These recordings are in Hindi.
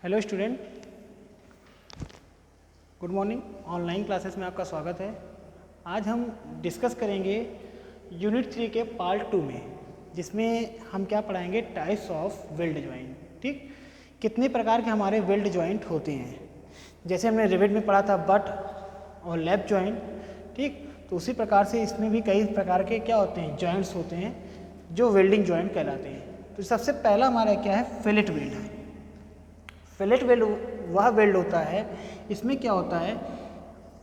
Hello student, good morning. Online classes में आपका स्वागत है। आज हम डिस्कस करेंगे यूनिट 3 के पार्ट 2 में, जिसमें हम क्या पढ़ाएंगे, टाइप्स ऑफ वेल्ड जॉइंट। ठीक, कितने प्रकार के हमारे वेल्ड जॉइंट होते हैं। जैसे हमने रिवेट में पढ़ा था बट और लैप जॉइंट, ठीक, तो उसी प्रकार से इसमें भी कई प्रकार के क्या होते हैं, जॉइंट्स होते हैं जो वेल्डिंग जॉइंट कहलाते हैं। तो सबसे पहला हमारा क्या है, फिलेट वेल्ड है। फिलेट वेल्ड वह वेल्ड होता है, इसमें क्या होता है,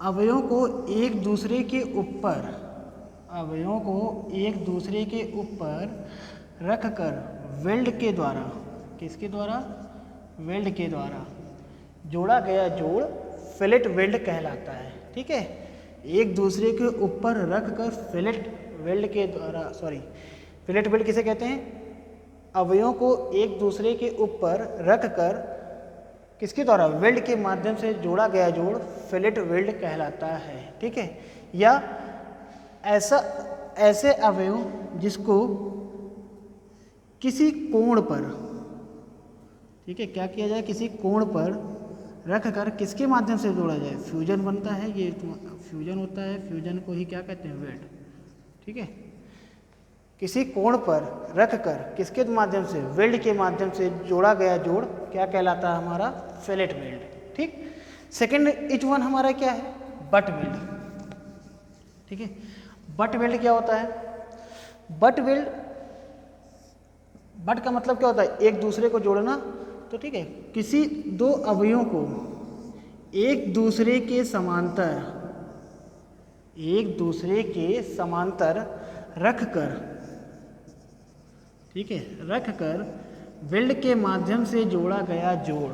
अवयवों को एक दूसरे के ऊपर रखकर वेल्ड के द्वारा, किसके द्वारा, वेल्ड के द्वारा जोड़ा गया जोड़ फिलेट वेल्ड कहलाता है। ठीक है, एक दूसरे के ऊपर रखकर फिलेट वेल्ड के द्वारा, फिलेट वेल्ड किसे कहते हैं, अवयवों को एक दूसरे के ऊपर रखकर किसके द्वारा, वेल्ड के माध्यम से जोड़ा गया जोड़ फिलेट वेल्ड कहलाता है। ठीक है, या ऐसे अवयव जिसको किसी कोण पर, ठीक है, क्या किया जाए, किसी कोण पर रखकर किसके माध्यम से जोड़ा जाए, फ्यूजन बनता है, ये फ्यूजन होता है, फ्यूजन को ही क्या कहते हैं, वेल्ड। ठीक है, किसी कोण पर रखकर किसके माध्यम से, वेल्ड के माध्यम से जोड़ा गया जोड़ क्या कहलाता है, हमारा फिलेट वेल्ड। ठीक, सेकंड इच वन हमारा क्या है, बट वेल्ड। ठीक है, बट वेल्ड क्या होता है, बट वेल्ड, बट का मतलब क्या होता है, एक दूसरे को जोड़ना। तो ठीक है, किसी दो अवयवों को एक दूसरे के समांतर रखकर, ठीक है, रखकर वेल्ड के माध्यम से जोड़ा गया जोड़,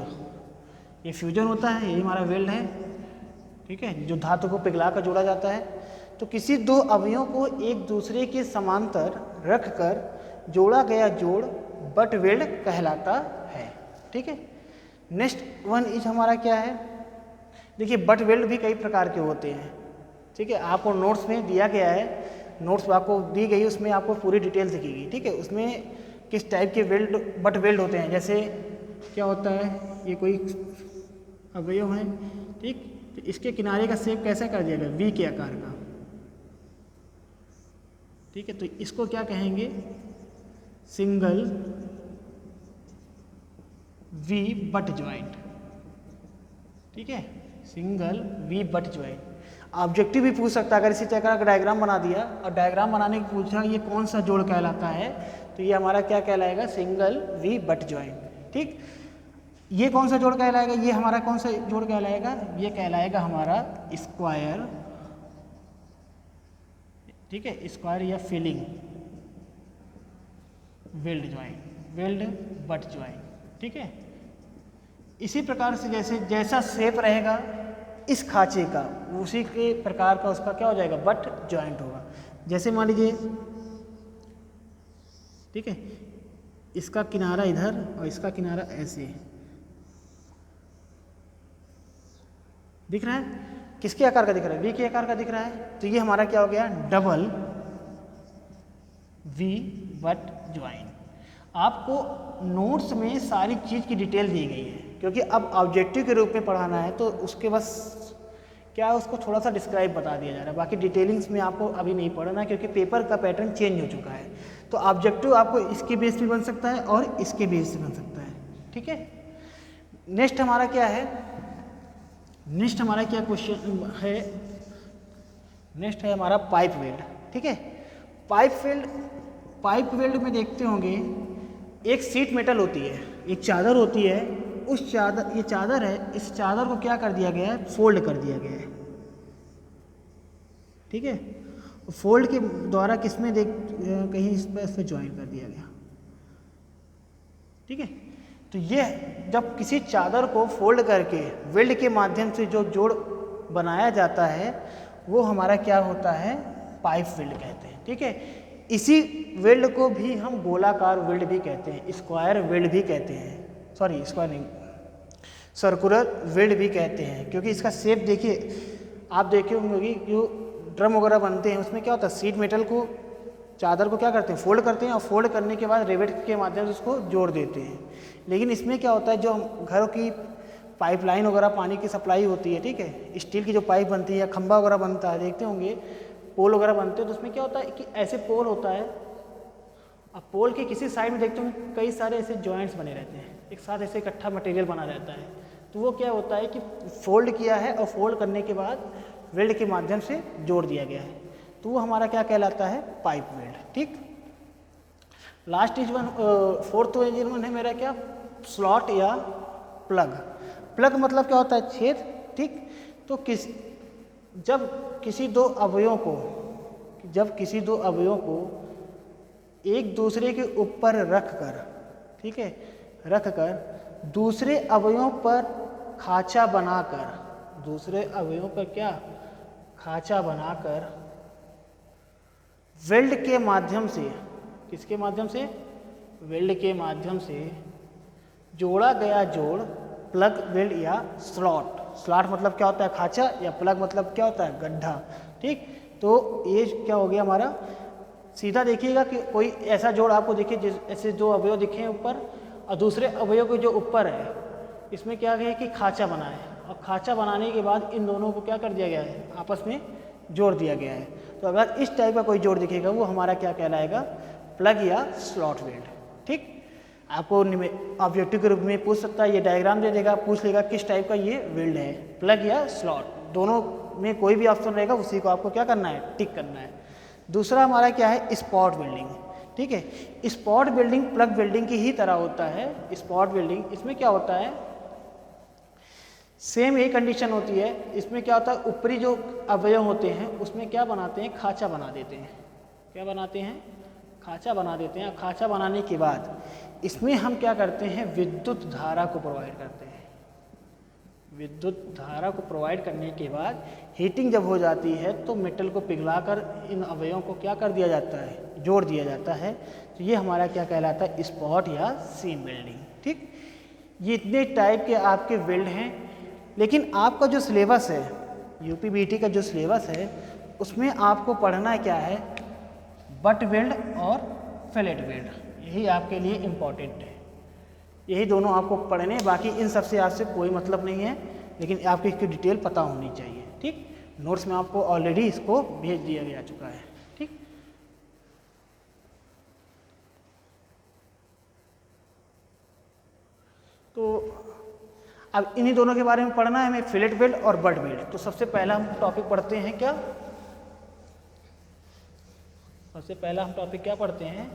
ये फ्यूजन होता है, यही हमारा वेल्ड है। ठीक है, जो धातु को पिघला कर जोड़ा जाता है। तो किसी दो अवयवों को एक दूसरे के समांतर रखकर जोड़ा गया जोड़ बट वेल्ड कहलाता है। ठीक है, नेक्स्ट वन इज हमारा क्या है, देखिए बट वेल्ड भी कई प्रकार के होते हैं। ठीक है, आपको नोट्स में दिया गया है, नोट्स आपको दी गई, उसमें आपको पूरी डिटेल दिखेगी। ठीक है, उसमें किस टाइप के वेल्ड, बट वेल्ड होते हैं। जैसे क्या होता है, ये कोई अवयव है, ठीक, तो इसके किनारे का शेप कैसा कर दिया गया, वी के आकार का। ठीक है, तो इसको क्या कहेंगे, सिंगल वी बट ज्वाइंट। ठीक है, single V butt joint. Objective भी पूछ सकता है, अगर इसी तरह का डायग्राम बना दिया और डायग्राम बनाने की पूछा ये कौन सा जोड़ कहलाता है, तो ये हमारा क्या कहलाएगा, सिंगल वी बट ज्वाइंट। ठीक, ये कौन सा जोड़ कहलाएगा, ये हमारा कौन सा जोड़ कहलाएगा, ये कहलाएगा हमारा स्क्वायर। ठीक है, स्क्वायर या filling weld joint, weld butt joint. ठीक है, इसी प्रकार से जैसा शेप रहेगा इस खांचे का, उसी के प्रकार का उसका क्या हो जाएगा, बट ज्वाइंट होगा। जैसे मान लीजिए, ठीक है, इसका किनारा इधर और इसका किनारा ऐसे दिख रहा है, किसके आकार का दिख रहा है, वी के आकार का दिख रहा है। तो ये हमारा क्या हो गया, डबल वी बट ज्वाइंट। आपको नोट्स में सारी चीज़ की डिटेल दी गई है, क्योंकि अब ऑब्जेक्टिव के रूप में पढ़ाना है, तो उसके बस क्या है, उसको थोड़ा सा डिस्क्राइब बता दिया जा रहा है। बाकी डिटेलिंग्स में आपको अभी नहीं पढ़ना, क्योंकि पेपर का पैटर्न चेंज हो चुका है। तो ऑब्जेक्टिव आपको इसके बेस पे बन सकता है और इसके बेस पे बन सकता है। ठीक है, नेक्स्ट हमारा क्या है, नेक्स्ट हमारा क्या क्वेश्चन है, नेक्स्ट है हमारा पाइप वेल्ड। ठीक है, पाइप वेल्ड में देखते होंगे, एक सीट मेटल होती है, एक चादर होती है, उस चादर, ये चादर है, इस चादर को क्या कर दिया गया है, फोल्ड कर दिया गया है। ठीक है, फोल्ड के द्वारा किसमें कहीं इस पर ज्वाइन कर दिया गया। ठीक है, तो ये जब किसी चादर को फोल्ड करके वेल्ड के माध्यम से जो जोड़ बनाया जाता है, वो हमारा क्या होता है, पाइप वेल्ड कहते हैं। ठीक है, इसी वेल्ड को भी हम गोलाकार वेल्ड भी कहते हैं, स्क्वायर वेल्ड भी कहते हैं, सॉरी स्क्वायर नहीं, सर्कुलर वेल्ड भी कहते हैं। क्योंकि इसका शेप देखिए, आप देखे होंगे जो ड्रम वगैरह बनते हैं उसमें क्या होता है, सीट मेटल को चादर को क्या करते हैं, फोल्ड करते हैं, और फोल्ड करने के बाद रिवेट के माध्यम से उसको जोड़ देते हैं। लेकिन इसमें क्या होता है, जो हम घरों की पाइपलाइन वगैरह पानी की सप्लाई होती है, ठीक है, स्टील की जो पाइप बनती है या खंभा वगैरह बनता है, देखते होंगे पोल वगैरह बनते हैं, तो उसमें क्या होता है कि ऐसे पोल होता है, अब पोल के किसी साइड में देखते होंगे कई सारे ऐसे जॉइंट्स बने रहते हैं, एक साथ ऐसे इकट्ठा मटेरियल बना रहता है। तो वो क्या होता है कि फोल्ड किया है और फोल्ड करने के बाद वेल्ड के माध्यम से जोड़ दिया गया है, तो वो हमारा क्या कहलाता है, पाइप वेल्ड। ठीक, last is one, fourth one है मेरा क्या, स्लॉट या प्लग। प्लग मतलब क्या होता है, छेद। ठीक, तो जब किसी दो अवयवों को एक दूसरे के ऊपर रखकर, ठीक है, रखकर दूसरे अवयवों पर खांचा बनाकर, दूसरे अवयवों पर क्या, खांचा बनाकर वेल्ड के माध्यम से, किसके माध्यम से, वेल्ड के माध्यम से जोड़ा गया जोड़ प्लग वेल्ड या स्लॉट। स्लॉट मतलब क्या होता है, खांचा, या प्लग मतलब क्या होता है, गड्ढा। ठीक, तो ये क्या हो गया हमारा, सीधा देखिएगा कि कोई ऐसा जोड़ आपको दिखे ऐसे दो अवयव दिखे ऊपर, और दूसरे अवयव के जो ऊपर है इसमें क्या है कि खांचा बना है, और खांचा बनाने के बाद इन दोनों को क्या कर दिया गया है, आपस में जोड़ दिया गया है। तो अगर इस टाइप का कोई जोड़ दिखेगा वो हमारा क्या कहलाएगा, प्लग या स्लॉट वेल्ड। ठीक, आपको ऑब्जेक्टिव के रूप में पूछ सकता है, ये डायग्राम दे देगा, पूछ लेगा किस टाइप का ये वेल्ड है, प्लग या स्लॉट, दोनों में कोई भी ऑप्शन रहेगा उसी को आपको क्या करना है, टिक करना है। दूसरा हमारा क्या है, स्पॉट वेल्डिंग। ठीक है, स्पॉट वेल्डिंग प्लग वेल्डिंग की ही तरह होता है। स्पॉट वेल्डिंग, इसमें क्या होता है, सेम यही कंडीशन होती है। इसमें क्या होता है, ऊपरी जो अवयव होते हैं उसमें क्या बनाते हैं, खांचा बना देते हैं। क्या बनाते हैं, खांचा बना देते हैं। खांचा बनाने के बाद इसमें हम क्या करते हैं, विद्युत धारा को प्रोवाइड करते हैं। विद्युत धारा को प्रोवाइड करने के बाद हीटिंग जब हो जाती है तो मेटल को पिघलाकर इन अवयवों को क्या कर दिया जाता है, जोड़ दिया जाता है। तो ये हमारा क्या कहलाता है, स्पॉट या सीम वेल्डिंग। ठीक, ये इतने टाइप के आपके वेल्ड हैं। लेकिन आपका जो सिलेबस है, यूपीबीटी का जो सिलेबस है, उसमें आपको पढ़ना क्या है, बट वेल्ड और फिलेट वेल्ड, यही आपके लिए इम्पॉर्टेंट है। यही दोनों आपको पढ़ने, बाकी इन सब से आपसे कोई मतलब नहीं है, लेकिन आपको इसकी डिटेल पता होनी चाहिए। ठीक, नोट्स में आपको ऑलरेडी इसको भेज दिया गया चुका है। ठीक, तो अब इन्हीं दोनों के बारे में पढ़ना है हमें, फिलेट वेल्ड और बट वेल्ड। तो सबसे पहला हम टॉपिक पढ़ते हैं क्या, सबसे पहला हम टॉपिक क्या पढ़ते हैं,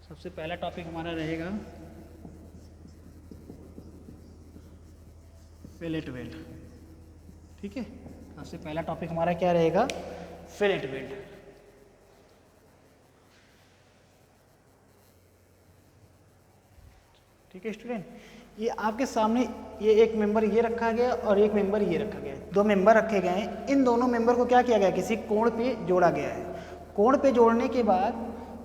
सबसे पहला टॉपिक हमारा रहेगा फिलेट वेल्ड। ठीक है, सबसे पहला टॉपिक हमारा क्या रहेगा, फिलेट वेल्ड। ठीक है स्टूडेंट, ये आपके सामने ये एक मेंबर ये रखा गया और एक मेंबर ये रखा गया, दो मेंबर रखे गए हैं। इन दोनों मेंबर को क्या किया गया, किसी कोण पे जोड़ा गया है। कोण पे जोड़ने के बाद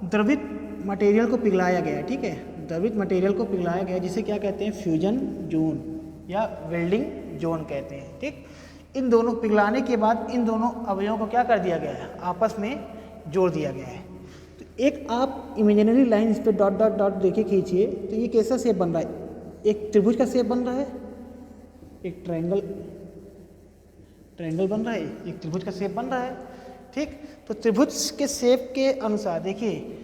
द्रवित मटेरियल को पिघलाया गया। ठीक है, द्रवित मटेरियल को पिघलाया गया, जिसे क्या कहते हैं, फ्यूजन जोन या वेल्डिंग जोन कहते हैं। ठीक, इन दोनों पिघलाने के बाद इन दोनों अवयवों को क्या कर दिया गया है, आपस में जोड़ दिया गया है। तो एक आप इमेजिनरी लाइन इस पर डॉट डॉट डॉट देखिए, खींचिए, तो ये कैसा शेप बन रहा है, एक त्रिभुज का शेप बन रहा है, एक ट्रायंगल बन रहा है, एक त्रिभुज का शेप बन रहा है। ठीक, तो त्रिभुज के शेप के अनुसार देखिए,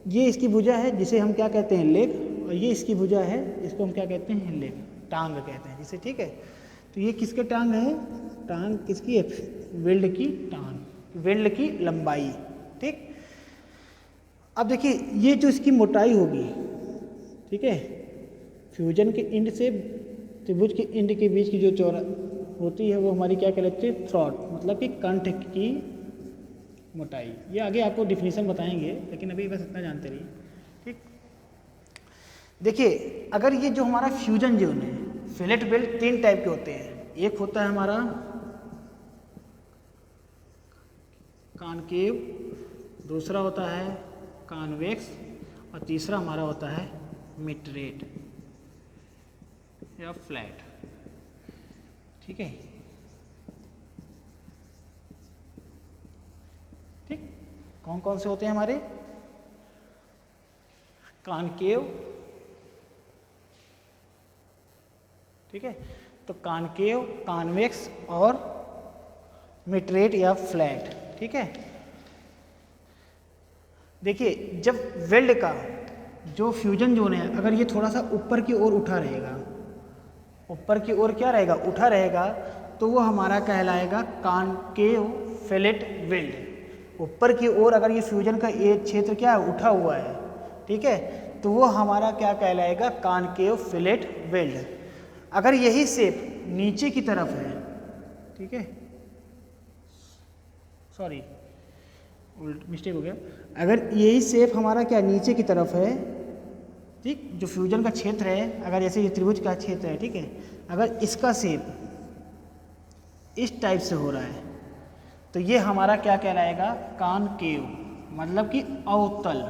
ये इसकी भुजा है जिसे हम क्या कहते हैं, लेग, और ये इसकी भुजा है, इसको हम क्या कहते हैं, लेग, टांग कहते हैं जिसे। ठीक है, तो ये किसके टांग है, टांग किसकी है, वेल्ड की टांग, वेल्ड की लंबाई। ठीक, अब देखिए ये जो इसकी मोटाई होगी, ठीक है, फ्यूजन के एंड से त्रिभुज के एंड के बीच की जो चौड़ा होती है वो हमारी क्या कहलाती है, थ्रॉट, मतलब कि कंठ की मोटाई। ये आगे आपको डिफिनीशन बताएंगे, लेकिन अभी बस इतना जानते रहिए। ठीक, देखिए अगर ये जो हमारा फ्यूजन जोन है, फिलेट वेल्ड तीन टाइप के होते हैं। एक होता है हमारा कॉनकेव, दूसरा होता है कॉन्वेक्स, और तीसरा हमारा होता है मिटरेट या फ्लैट। ठीक है, कौन कौन से होते हैं हमारे? कॉनकेव, ठीक है, तो कॉनकेव, कॉन्वेक्स और मिटरेट या फ्लैट, ठीक है। देखिए जब वेल्ड का जो फ्यूजन जोन है अगर ये थोड़ा सा ऊपर की ओर उठा रहेगा, ऊपर की ओर क्या रहेगा, उठा रहेगा, तो वो हमारा कहलाएगा कॉनकेव फिलेट वेल्ड। ऊपर की ओर अगर ये फ्यूजन का ये क्षेत्र क्या है, उठा हुआ है, ठीक है, तो वो हमारा क्या कहलाएगा, कॉनकेव फिलेट वेल्ड। अगर यही शेप नीचे की तरफ है, ठीक है, सॉरी मिस्टेक हो गया, अगर यही शेप हमारा क्या नीचे की तरफ है, ठीक, जो फ्यूजन का क्षेत्र है, अगर जैसे ये त्रिभुज का क्षेत्र है, ठीक है, अगर इसका शेप इस टाइप से हो रहा है तो ये हमारा क्या कहलाएगा, कॉनकेव, मतलब कि अवतल,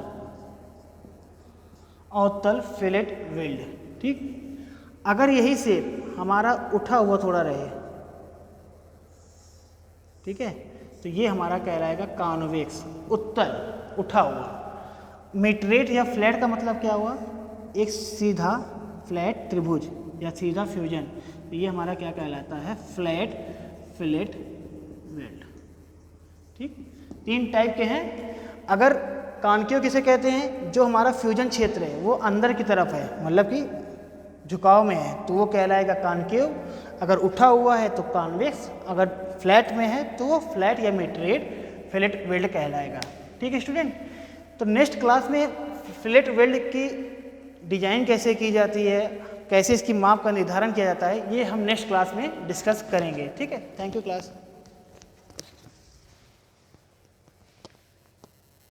अवतल फिलेट वेल्ड, ठीक। अगर यही शेप हमारा उठा हुआ थोड़ा रहे, ठीक है, तो ये हमारा कहलाएगा कॉन्वेक्स, उत्तल, उठा हुआ। मिटरेट या फ्लैट का मतलब क्या हुआ, एक सीधा फ्लैट त्रिभुज या सीधा फ्यूजन, तो ये हमारा क्या कहलाता है, फ्लैट फिलेट वेल्ड, ठीक। 3 टाइप के हैं। अगर कॉनकेव किसे कहते हैं, जो हमारा फ्यूजन क्षेत्र है वो अंदर की तरफ है, मतलब कि झुकाव में है, तो वो कहलाएगा कॉनकेव। अगर उठा हुआ है तो कॉन्वेक्स, अगर फ्लैट में है तो वो फ्लैट या मिटरेट फिलेट वेल्ड कहलाएगा, ठीक है स्टूडेंट। तो नेक्स्ट क्लास में फिलेट वेल्ड की डिजाइन कैसे की जाती है, कैसे इसकी माप का निर्धारण किया जाता है, ये हम नेक्स्ट क्लास में डिस्कस करेंगे, ठीक है। Thank you class.